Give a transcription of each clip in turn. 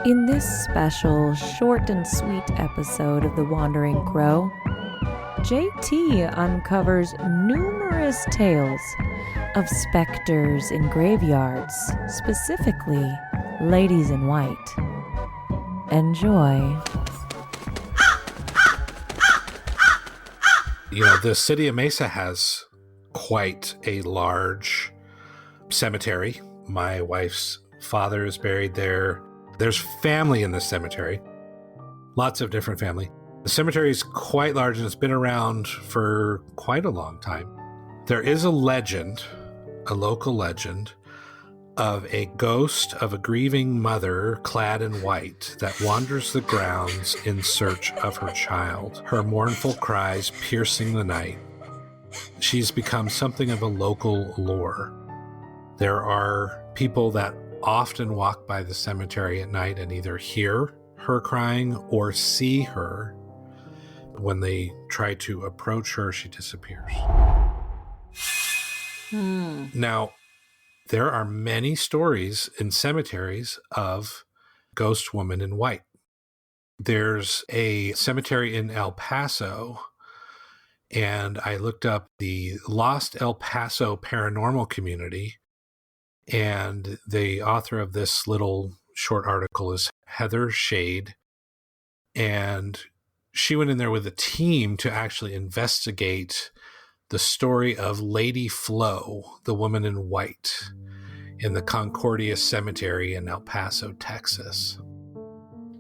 In this special, short and sweet episode of The Wandering Crow, JT uncovers numerous tales of specters in graveyards, specifically ladies in white. Enjoy. You know, the city of Mesa has quite a large cemetery. My wife's father is buried there. There's family in the cemetery, lots of different family. The cemetery is quite large and it's been around for quite a long time. There is a legend, a local legend, of a ghost of a grieving mother clad in white that wanders the grounds in search of her child, her mournful cries piercing the night. She's become something of a local lore. There are people that often walk by the cemetery at night and either hear her crying or see her. When they try to approach her, she disappears. Now, there are many stories in cemeteries of ghost woman in white. There's a cemetery in El Paso, and I looked up the Lost El Paso Paranormal Community, and the author of this little short article is Heather Shade, and she went in there with a team to actually investigate the story of Lady Flo, the woman in white, in the Concordia Cemetery in El Paso, Texas.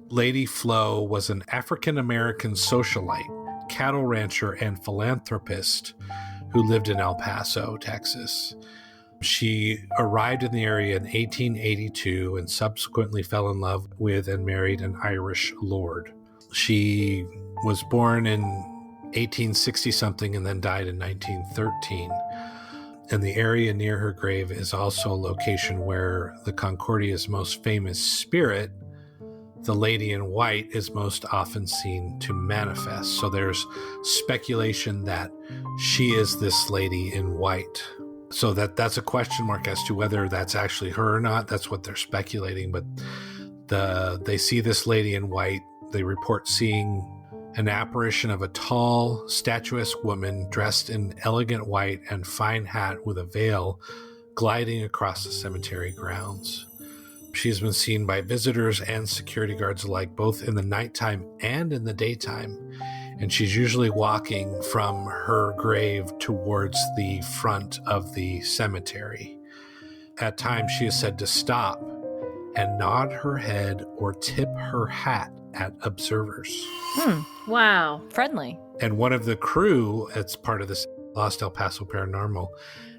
Lady Flo was an African-American socialite, cattle rancher, and philanthropist who lived in El Paso, Texas. She arrived in the area in 1882 and subsequently fell in love with and married an Irish lord. She was born in 1860-something and then died in 1913. And the area near her grave is also a location where the Concordia's most famous spirit, the Lady in White, is most often seen to manifest. So there's speculation that she is this Lady in White. So that's a question mark as to whether that's actually her or not. That's what they're speculating. But they see this Lady in White. They report seeing an apparition of a tall, statuesque woman dressed in elegant white and fine hat with a veil gliding across the cemetery grounds. She's been seen by visitors and security guards alike, both in the nighttime and in the daytime. And she's usually walking from her grave towards the front of the cemetery. At times, she is said to stop and nod her head or tip her hat at observers. Wow. Friendly. And one of the crew, as part of this Lost El Paso Paranormal,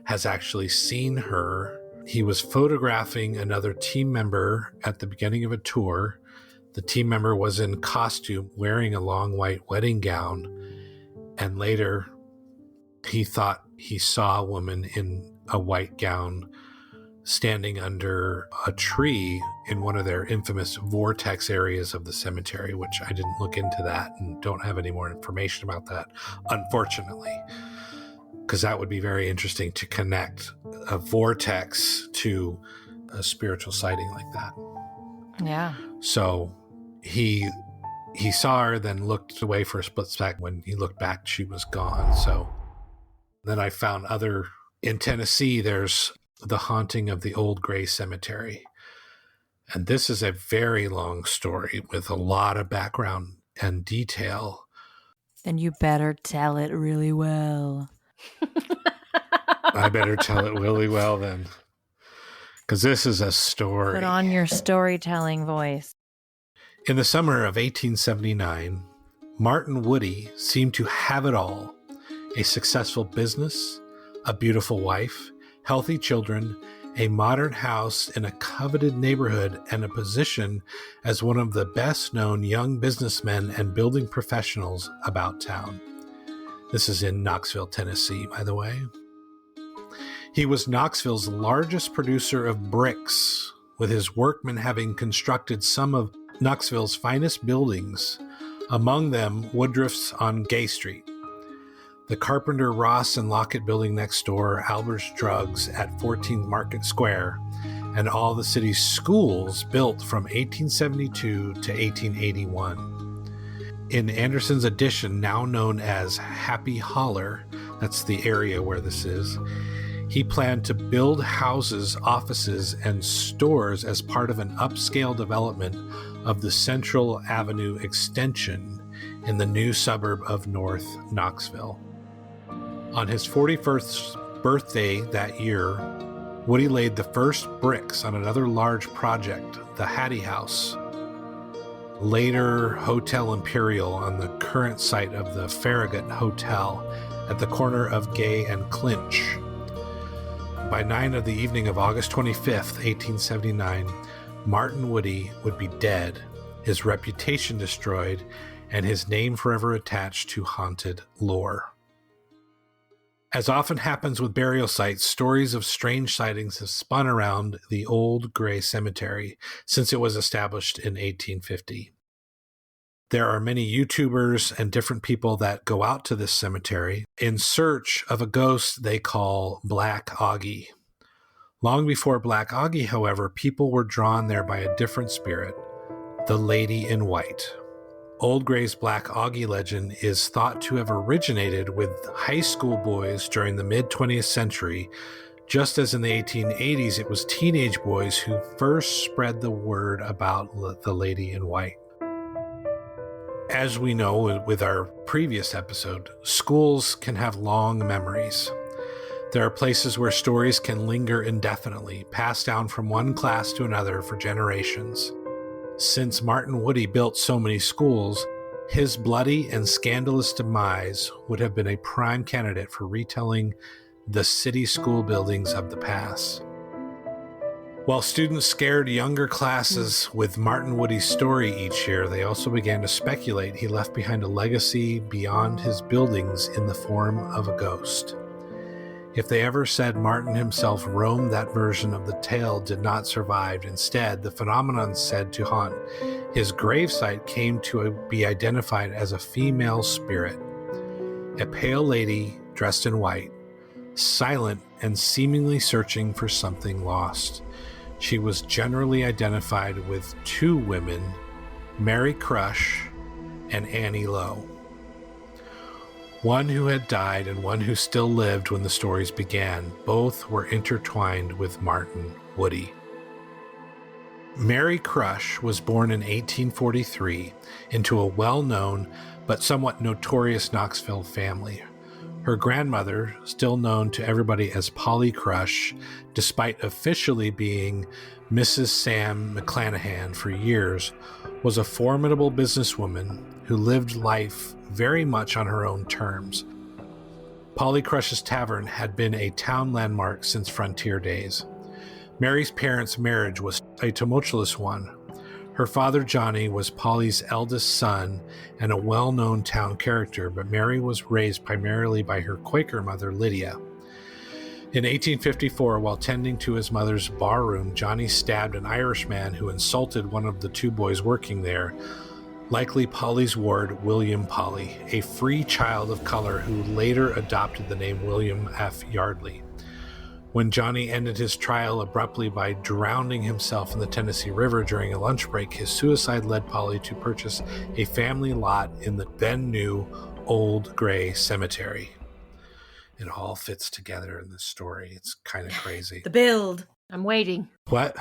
has actually seen her. He was photographing another team member at the beginning of a tour. The team member was in costume, wearing a long white wedding gown. And later, he thought he saw a woman in a white gown standing under a tree in one of their infamous vortex areas of the cemetery, which I didn't look into that and don't have any more information about that, unfortunately, because that would be very interesting to connect a vortex to a spiritual sighting like that. Yeah. So he saw her, then looked away for a split second. When he looked back, she was gone. So then I found other in Tennessee. There's the haunting of the Old Gray Cemetery. And this is a very long story with a lot of background and detail. Then you better tell it really well. I better tell it really well then. Because this is a story. Put on your storytelling voice. In the summer of 1879, Martin Woody seemed to have it all. A successful business, a beautiful wife, healthy children, a modern house in a coveted neighborhood, and a position as one of the best-known young businessmen and building professionals about town. This is in Knoxville, Tennessee, by the way. He was Knoxville's largest producer of bricks, with his workmen having constructed some of Knoxville's finest buildings, among them Woodruff's on Gay Street, the Carpenter, Ross, and Lockett building next door, Albert's Drugs at 14th Market Square, and all the city's schools built from 1872 to 1881. In Anderson's addition, now known as Happy Holler, that's the area where this is, he planned to build houses, offices, and stores as part of an upscale development of the Central Avenue extension in the new suburb of North Knoxville. On his 41st birthday that year, Woody laid the first bricks on another large project, the Hattie House, later Hotel Imperial, on the current site of the Farragut Hotel at the corner of Gay and Clinch. By 9 of the evening of August 25th, 1879, Martin Woody would be dead, his reputation destroyed, and his name forever attached to haunted lore. As often happens with burial sites, stories of strange sightings have spun around the old gray cemetery since it was established in 1850. There are many YouTubers and different people that go out to this cemetery in search of a ghost they call Black Augie. Long before Black Augie, however, people were drawn there by a different spirit, the Lady in White. Old Gray's Black Augie legend is thought to have originated with high school boys during the mid-20th century, just as in the 1880s it was teenage boys who first spread the word about the Lady in White. As we know with our previous episode, schools can have long memories. There are places where stories can linger indefinitely, passed down from one class to another for generations. Since Martin Woody built so many schools, his bloody and scandalous demise would have been a prime candidate for retelling the city school buildings of the past. While students scared younger classes with Martin Woody's story each year, they also began to speculate he left behind a legacy beyond his buildings in the form of a ghost. If they ever said Martin himself roamed, that version of the tale did not survive. Instead, the phenomenon said to haunt his gravesite came to be identified as a female spirit, a pale lady dressed in white, silent and seemingly searching for something lost. She was generally identified with two women, Mary Crush and Annie Lowe. One who had died and one who still lived when the stories began. Both were intertwined with Martin Woody. Mary Crush was born in 1843 into a well-known but somewhat notorious Knoxville family. Her grandmother, still known to everybody as Polly Crush, despite officially being Mrs. Sam McClanahan for years, was a formidable businesswoman who lived life very much on her own terms. Polly Crush's Tavern had been a town landmark since frontier days. Mary's parents' marriage was a tumultuous one. Her father, Johnny, was Polly's eldest son and a well-known town character, but Mary was raised primarily by her Quaker mother, Lydia. In 1854, while tending to his mother's barroom, Johnny stabbed an Irishman who insulted one of the two boys working there, likely Polly's ward, William Polly, a free child of color who later adopted the name William F. Yardley. When Johnny ended his trial abruptly by drowning himself in the Tennessee River during a lunch break, his suicide led Polly to purchase a family lot in the then new Old Gray Cemetery. It all fits together in this story. It's kind of crazy. The build. I'm waiting. What?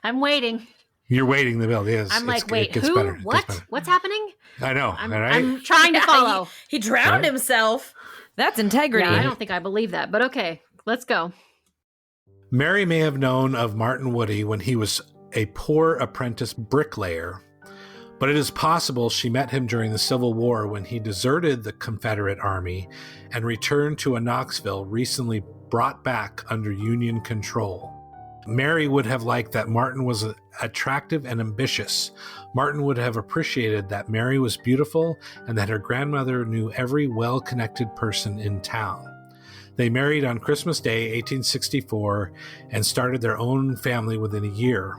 I'm waiting. You're waiting the build. Yes. I'm like, wait, who? Better. What? What's happening? I know. I'm, all right? I'm trying to follow. He drowned himself. That's integrity. Yeah, I don't think I believe that, but okay, let's go. Mary may have known of Martin Woody when he was a poor apprentice bricklayer, but it is possible she met him during the Civil War when he deserted the Confederate Army and returned to a Knoxville recently brought back under Union control. Mary would have liked that Martin was attractive and ambitious. Martin would have appreciated that Mary was beautiful and that her grandmother knew every well-connected person in town. They married on Christmas Day, 1864, and started their own family within a year.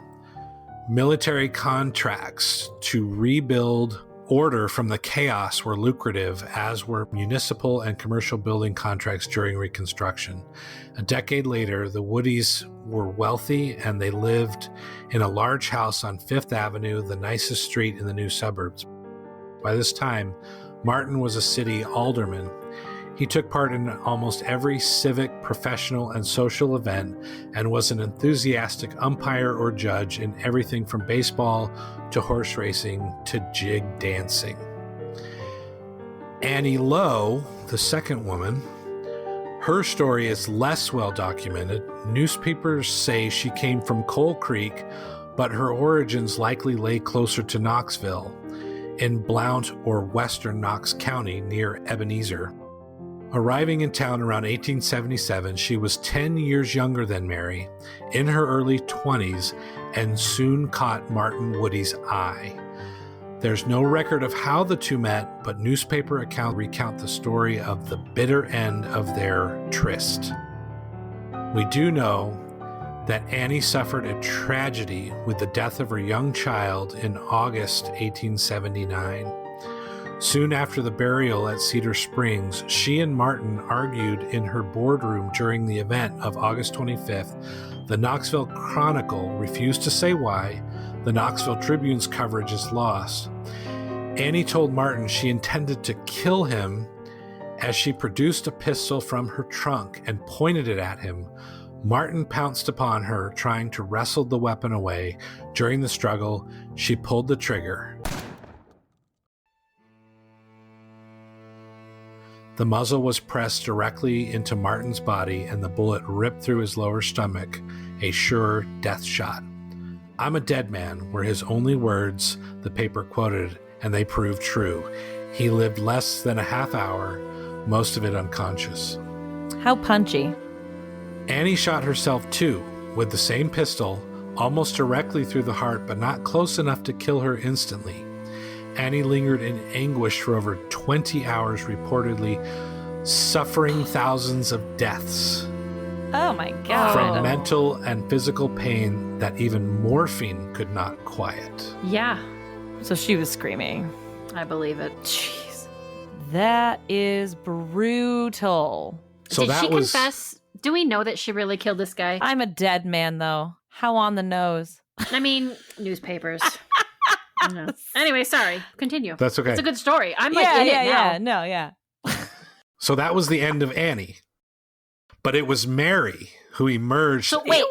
Military contracts to rebuild order from the chaos were lucrative, as were municipal and commercial building contracts during Reconstruction. A decade later, the Woodies were wealthy and they lived in a large house on Fifth Avenue, the nicest street in the new suburbs. By this time, Martin was a city alderman. He took part in almost every civic, professional, and social event and was an enthusiastic umpire or judge in everything from baseball to horse racing to jig dancing. Annie Lowe, the second woman, her story is less well documented. Newspapers say she came from Coal Creek, but her origins likely lay closer to Knoxville, in Blount or western Knox County near Ebenezer. Arriving in town around 1877, she was 10 years younger than Mary, in her early 20s, and soon caught Martin Woody's eye. There's no record of how the two met, but newspaper accounts recount the story of the bitter end of their tryst. We do know that Annie suffered a tragedy with the death of her young child in August 1879. Soon after the burial at Cedar Springs, she and Martin argued in her boardroom during the event of August 25th. The Knoxville Chronicle refused to say why. The Knoxville Tribune's coverage is lost. Annie told Martin she intended to kill him as she produced a pistol from her trunk and pointed it at him. Martin pounced upon her, trying to wrestle the weapon away. During the struggle, she pulled the trigger. The muzzle was pressed directly into Martin's body, and the bullet ripped through his lower stomach, a sure death shot. "I'm a dead man," were his only words the paper quoted, and they proved true. He lived less than a half hour, most of it unconscious. How punchy. Annie shot herself too, with the same pistol, almost directly through the heart, but not close enough to kill her instantly. Annie lingered in anguish for over 20 hours, reportedly suffering thousands of deaths. Oh my God. From mental and physical pain that even morphine could not quiet. Yeah, So she was screaming. I believe it. Jeez. That is brutal. So Did that she was confess? Do we know that she really killed this guy? I'm a dead man, though. How on the nose? I mean, newspapers. I don't know. Anyway, sorry. Continue. That's okay. It's a good story. I'm like in it now. Yeah. No, yeah. So that was the end of Annie. But it was Mary who emerged. So wait,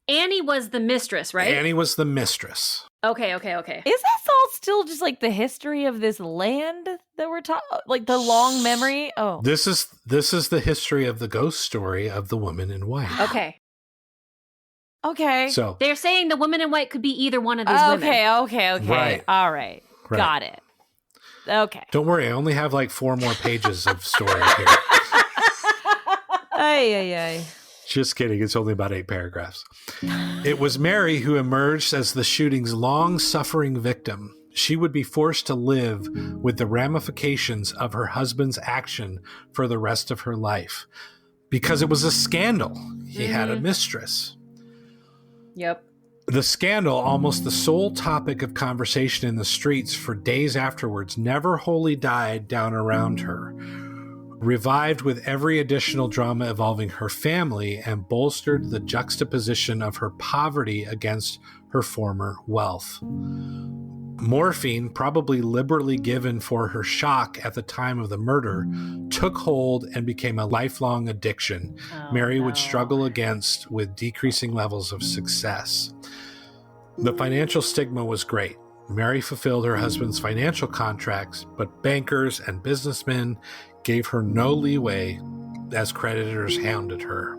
Annie was the mistress, right? Annie was the mistress. Okay. Is this all still just like the history of this land that we're talking, like the long memory? Oh, This is the history of the ghost story of the woman in white. Okay. okay. So They're saying the woman in white could be either one of these women. Okay. Right. All right. Right. Got it. Okay. Don't worry, I only have like 4 more pages of story here. Ay. Just kidding. It's only about 8 paragraphs. It was Mary who emerged as the shooting's long-suffering victim. She would be forced to live with the ramifications of her husband's action for the rest of her life. Because it was a scandal. He had a mistress. Yep. The scandal, almost the sole topic of conversation in the streets for days afterwards, never wholly died down around her. Revived with every additional drama involving her family and bolstered the juxtaposition of her poverty against her former wealth. Morphine, probably liberally given for her shock at the time of the murder, took hold and became a lifelong addiction Mary would struggle against with decreasing levels of success. The financial stigma was great. Mary fulfilled her husband's financial contracts, but bankers and businessmen gave her no leeway as creditors hounded her.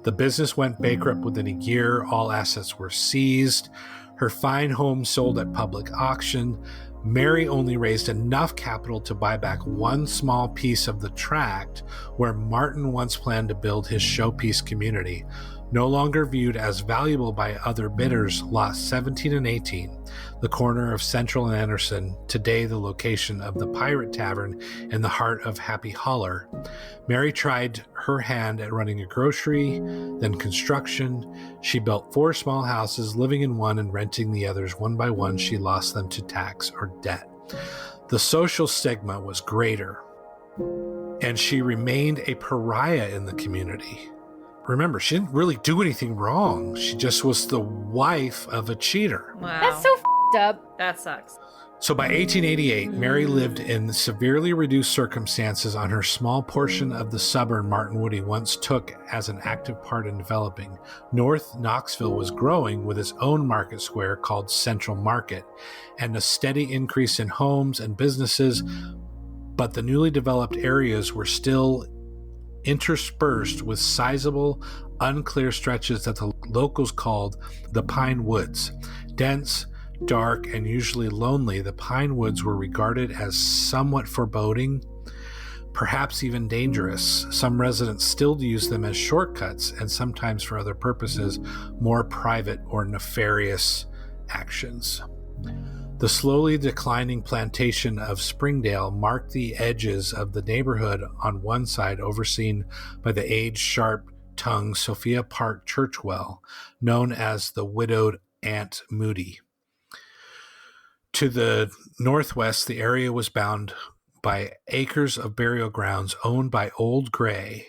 The business went bankrupt within a year. All assets were seized. Her fine home sold at public auction. Mary only raised enough capital to buy back one small piece of the tract where Martin once planned to build his showpiece community. No longer viewed as valuable by other bidders, lots 17 and 18, the corner of Central and Anderson, today the location of the Pirate Tavern in the heart of Happy Holler. Mary tried her hand at running a grocery, then construction. She built 4 small houses, living in one and renting the others. One by one, she lost them to tax or debt. The social stigma was greater, and she remained a pariah in the community. Remember, she didn't really do anything wrong. She just was the wife of a cheater. Wow. That's so f***ed up. That sucks. So by 1888, Mary lived in severely reduced circumstances on her small portion of the suburb Martin Woody once took as an active part in developing. North Knoxville was growing with its own market square called Central Market, and a steady increase in homes and businesses, but the newly developed areas were still interspersed with sizable, unclear stretches that the locals called the Pine Woods. Dense, dark, and usually lonely, the Pine Woods were regarded as somewhat foreboding, perhaps even dangerous. Some residents still use them as shortcuts and sometimes for other purposes, more private or nefarious actions. The slowly declining plantation of Springdale marked the edges of the neighborhood on one side, overseen by the aged, sharp-tongued Sophia Park Churchwell, known as the widowed Aunt Moody. To the northwest, the area was bound by acres of burial grounds owned by Old Gray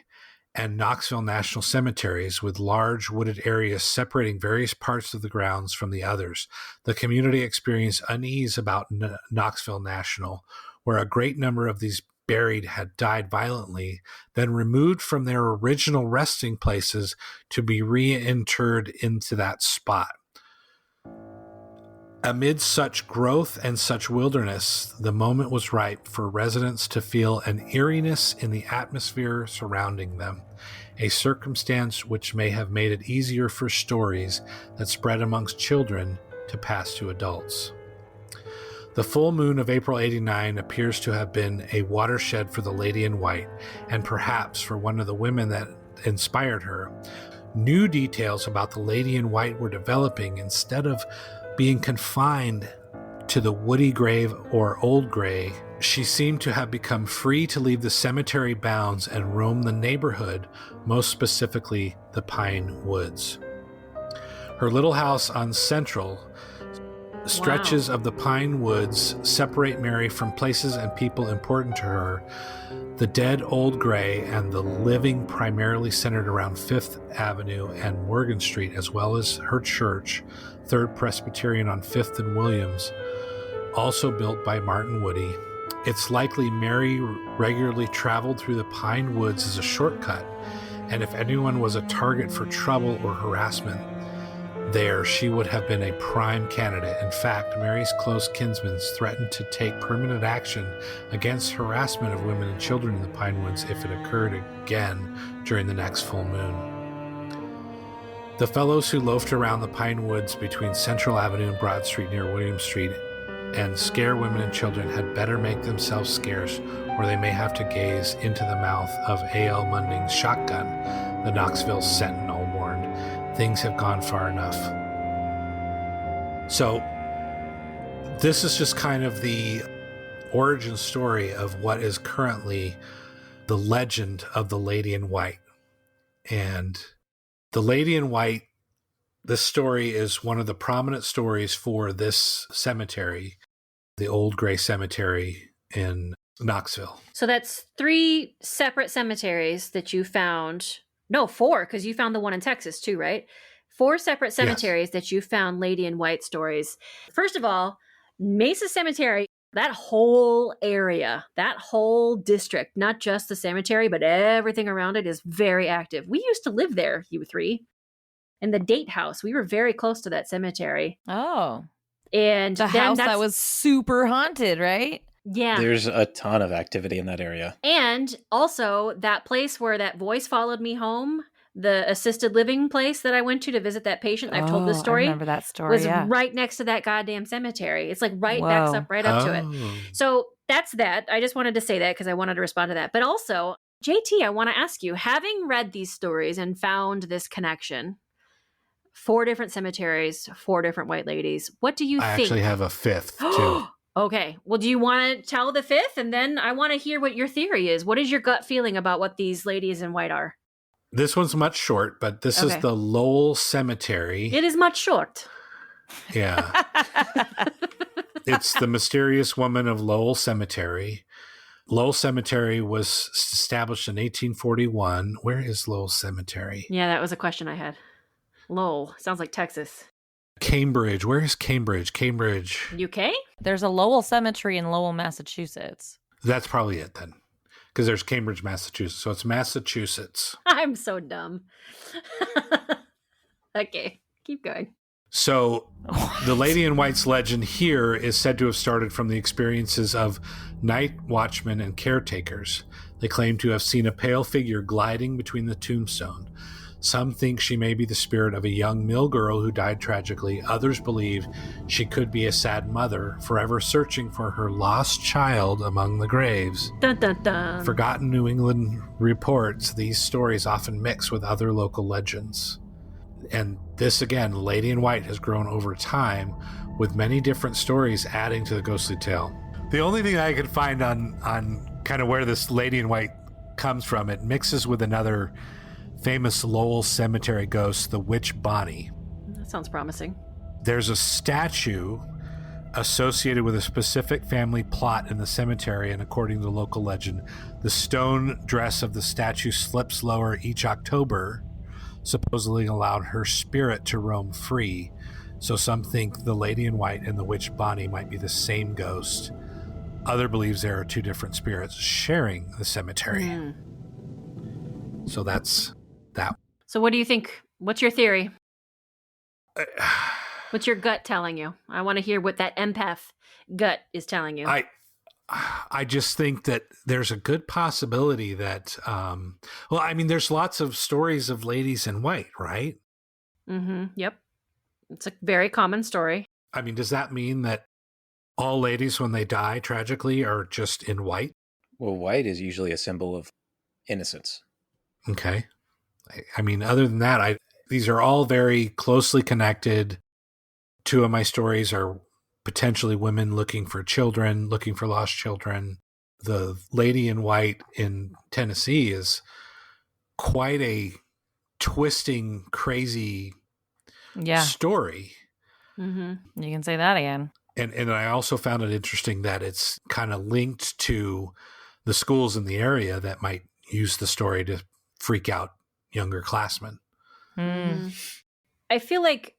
and Knoxville National Cemeteries, with large wooded areas separating various parts of the grounds from the others. The community experienced unease about Knoxville National, where a great number of these buried had died violently, then removed from their original resting places to be reinterred into that spot. Amid such growth and such wilderness, the moment was ripe for residents to feel an eeriness in the atmosphere surrounding them, a circumstance which may have made it easier for stories that spread amongst children to pass to adults. The full moon of April 89 appears to have been a watershed for the Lady in White, and perhaps for one of the women that inspired her. New details about the Lady in White were developing. Instead of being confined to the Woody grave or Old Gray, she seemed to have become free to leave the cemetery bounds and roam the neighborhood, most specifically the Pine Woods. Her little house on Central, stretches of the Pine Woods separate Mary from places and people important to her. The dead Old Gray and the living primarily centered around Fifth Avenue and Morgan Street, as well as her church, Third Presbyterian on Fifth and Williams, also built by Martin Woody. It's likely Mary regularly traveled through the Pine Woods as a shortcut, and if anyone was a target for trouble or harassment there, she would have been a prime candidate. In fact, Mary's close kinsmen threatened to take permanent action against harassment of women and children in the Pine Woods if it occurred again during the next full moon. The fellows who loafed around the Pine Woods between Central Avenue and Broad Street near William Street and scare women and children had better make themselves scarce, or they may have to gaze into the mouth of A.L. Munding's shotgun, the Knoxville Sentinel warned. Things have gone far enough. So this is just kind of the origin story of what is currently the legend of the Lady in White. And the Lady in White, this story is one of the prominent stories for this cemetery, the Old Gray Cemetery in Knoxville. So that's 3 separate cemeteries that you found. No, 4, because you found the one in Texas too, right? 4 separate cemeteries that you found Lady in White stories. First of all, Mesa Cemetery, that whole area, that whole district, not just the cemetery, but everything around it is very active. We used to live there, you 3. In the Date House. We were very close to that cemetery. Oh. And the house that was super haunted, right? Yeah. There's a ton of activity in that area. And also that place where that voice followed me home, the assisted living place that I went to visit that patient. I've told this story. I remember that story, was right next to that goddamn cemetery. It's like backs up right up to it. So that's that. I just wanted to say that because I wanted to respond to that. But also, JT, I want to ask you, having read these stories and found this connection, 4 different cemeteries, 4 different white ladies, what do you think? I actually have a 5th too. Okay. Well, do you want to tell the 5th? And then I want to hear what your theory is. What is your gut feeling about what these ladies in white are? This one's much short, but this is the Lowell Cemetery. It is much short. Yeah. It's the mysterious woman of Lowell Cemetery. Lowell Cemetery was established in 1841. Where is Lowell Cemetery? Yeah, that was a question I had. Lowell. Sounds like Texas. Cambridge. Where is Cambridge? Cambridge. UK? There's a Lowell Cemetery in Lowell, Massachusetts. That's probably it then. Because there's Cambridge, Massachusetts. So it's Massachusetts. I'm so dumb. Okay, keep going. So the Lady in White's legend here is said to have started from the experiences of night watchmen and caretakers. They claim to have seen a pale figure gliding between the tombstone. Some think she may be the spirit of a young mill girl who died tragically. Others believe she could be a sad mother, forever searching for her lost child among the graves. Dun, dun, dun. Forgotten New England reports these stories often mix with other local legends. And this, again, Lady in White has grown over time with many different stories adding to the ghostly tale. The only thing I could find on kind of where this Lady in White comes from, it mixes with another famous Lowell Cemetery ghost, the Witch Bonnie. That sounds promising. There's a statue associated with a specific family plot in the cemetery, and according to local legend, the stone dress of the statue slips lower each October, supposedly allowed her spirit to roam free. So some think the Lady in White and the Witch Bonnie might be the same ghost. Other believes there are two different spirits sharing the cemetery. So that's that. So what do you think? What's your theory? What's your gut telling you? I want to hear what that empath gut is telling you. I just think that there's a good possibility that, well, I mean, there's lots of stories of ladies in white, right? Mm-hmm. Yep. It's a very common story. I mean, does that mean that all ladies, when they die tragically, are just in white? Well, white is usually a symbol of innocence. Okay. I mean, other than that, these are all very closely connected. Two of my stories are potentially women looking for children, looking for lost children. The Lady in White in Tennessee is quite a twisting, crazy story. Mm-hmm. You can say that again. And I also found it interesting that it's kind of linked to the schools in the area that might use the story to freak out younger classmen. I feel like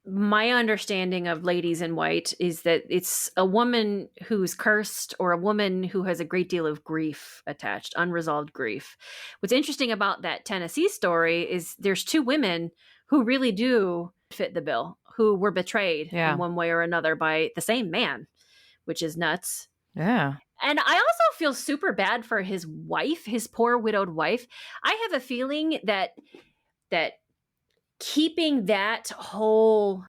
my understanding of ladies in white is that it's a woman who's cursed or a woman who has a great deal of grief attached, unresolved grief. What's interesting about that Tennessee story is there's two women who really do fit the bill, who were betrayed in one way or another by the same man, which is nuts. Yeah. And I also feel super bad for his wife, his poor widowed wife. I have a feeling that keeping that whole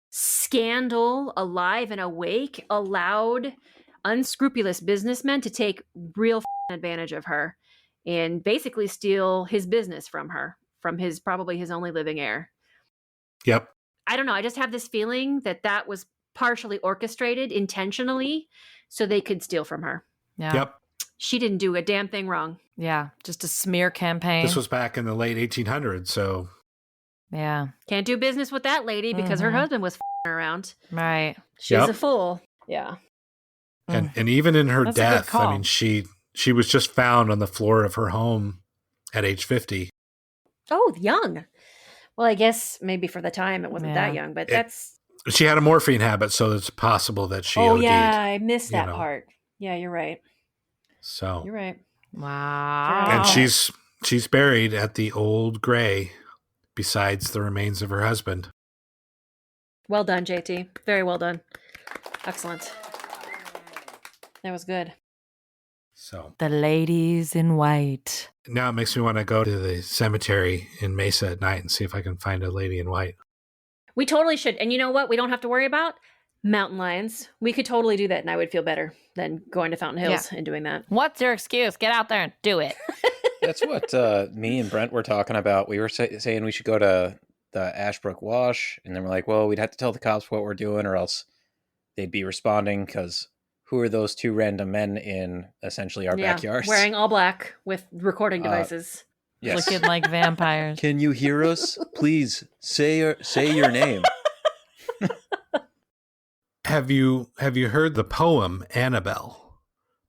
scandal alive and awake allowed unscrupulous businessmen to take real advantage of her and basically steal his business from her, from probably his only living heir. Yep. I don't know. I just have this feeling that was partially orchestrated intentionally so they could steal from her. Yeah. Yep. She didn't do a damn thing wrong. Yeah. Just a smear campaign. This was back in the late 1800s, so... Yeah. Can't do business with that lady because her husband was around. Right. She's a fool. Yeah. And even in her That's a good death, call. I mean, she was just found on the floor of her home at age 50. Oh, young. Well, I guess maybe for the time it wasn't that young, but that's... She had a morphine habit, so it's possible that she OD'd. Yeah, I missed that part. Yeah, you're right. So you're right. Wow. And she's buried at the Old Gray besides the remains of her husband. Well done, JT. Very well done. Excellent. That was good. So The ladies in white. now it makes me want to go to the cemetery in Mesa at night and see if I can find a lady in white. We totally should. And you know what we don't have to worry about? Mountain lions. We could totally do that, and I would feel better than going to Fountain Hills and doing that. What's your excuse? Get out there and do it. That's what me and Brent were talking about. We were saying we should go to the Ashbrook Wash, and then we're like, well, we'd have to tell the cops what we're doing, or else they'd be responding, because who are those two random men in essentially our backyards? Wearing all black with recording devices. Yes. Looking like vampires. Can you hear us? Please say your name. Have you heard the poem Annabelle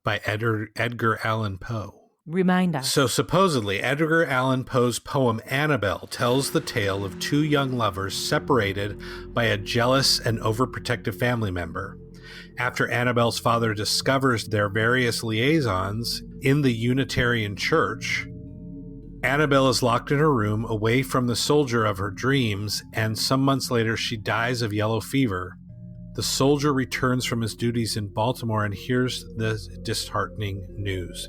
by Edgar Allan Poe? Remind us. So supposedly, Edgar Allan Poe's poem Annabelle tells the tale of two young lovers separated by a jealous and overprotective family member. After Annabelle's father discovers their various liaisons in the Unitarian Church, Annabelle is locked in her room away from the soldier of her dreams, and some months later she dies of yellow fever. The soldier returns from his duties in Baltimore and hears the disheartening news.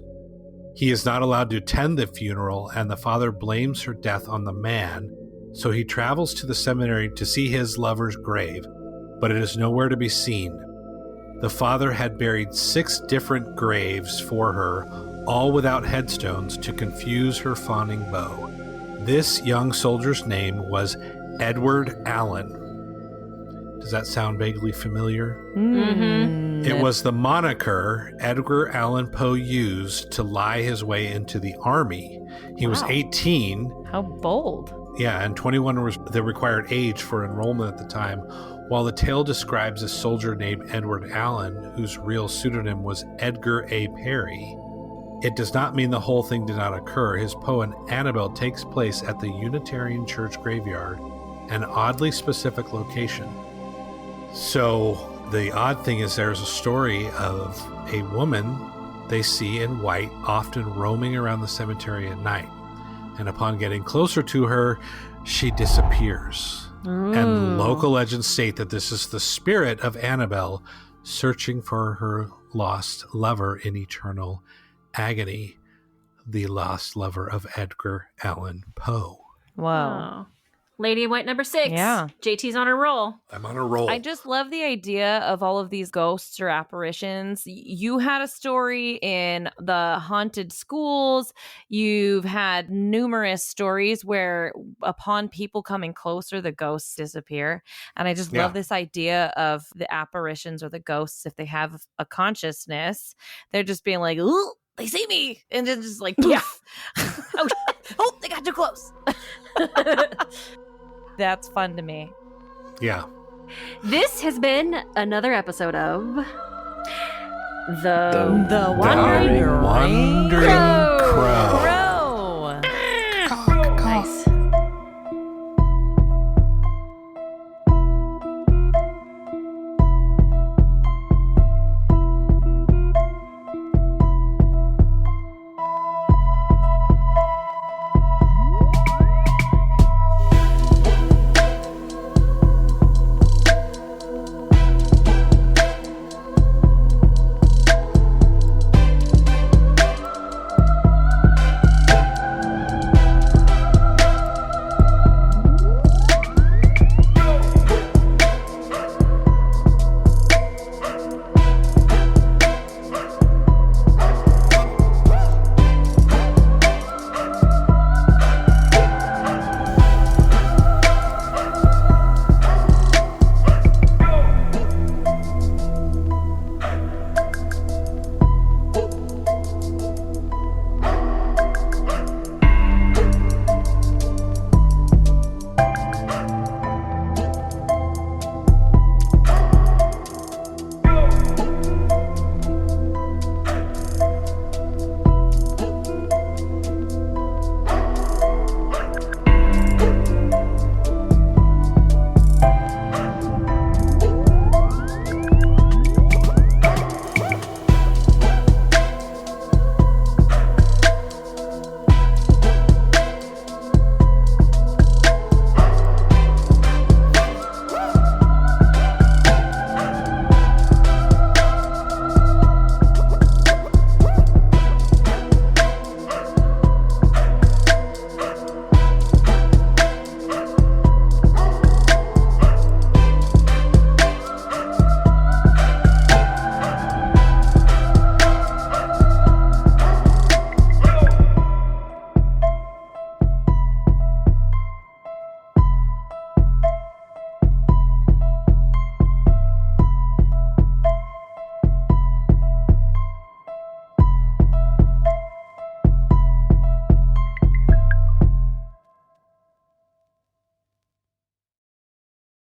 He is not allowed to attend the funeral, and the father blames her death on the man, so he travels to the cemetery to see his lover's grave, but it is nowhere to be seen. The father had buried 6 different graves for her, all without headstones, to confuse her fawning beau. This young soldier's name was Edward Allen. Does that sound vaguely familiar? Mm-hmm. It was the moniker Edgar Allan Poe used to lie his way into the army. He was 18. How bold. Yeah, and 21 was the required age for enrollment at the time, while the tale describes a soldier named Edward Allen, whose real pseudonym was Edgar A. Perry. It does not mean the whole thing did not occur. His poem Annabelle takes place at the Unitarian Church graveyard, an oddly specific location. So the odd thing is there's a story of a woman they see in white, often roaming around the cemetery at night. And upon getting closer to her, she disappears. Ooh. And local legends state that this is the spirit of Annabelle searching for her lost lover in eternal agony. The lost lover of Edgar Allan Poe. Wow. Oh. Lady in White number 6. Yeah. JT's on a roll. I'm on a roll. I just love the idea of all of these ghosts or apparitions. You had a story in the haunted schools. You've had numerous stories where upon people coming closer, the ghosts disappear. And I just love this idea of the apparitions or the ghosts, if they have a consciousness, they're just being like, ooh, they see me. And then just like, poof. Oh, they got too close. That's fun to me. Yeah. This has been another episode of The Wandering Wandering Crow.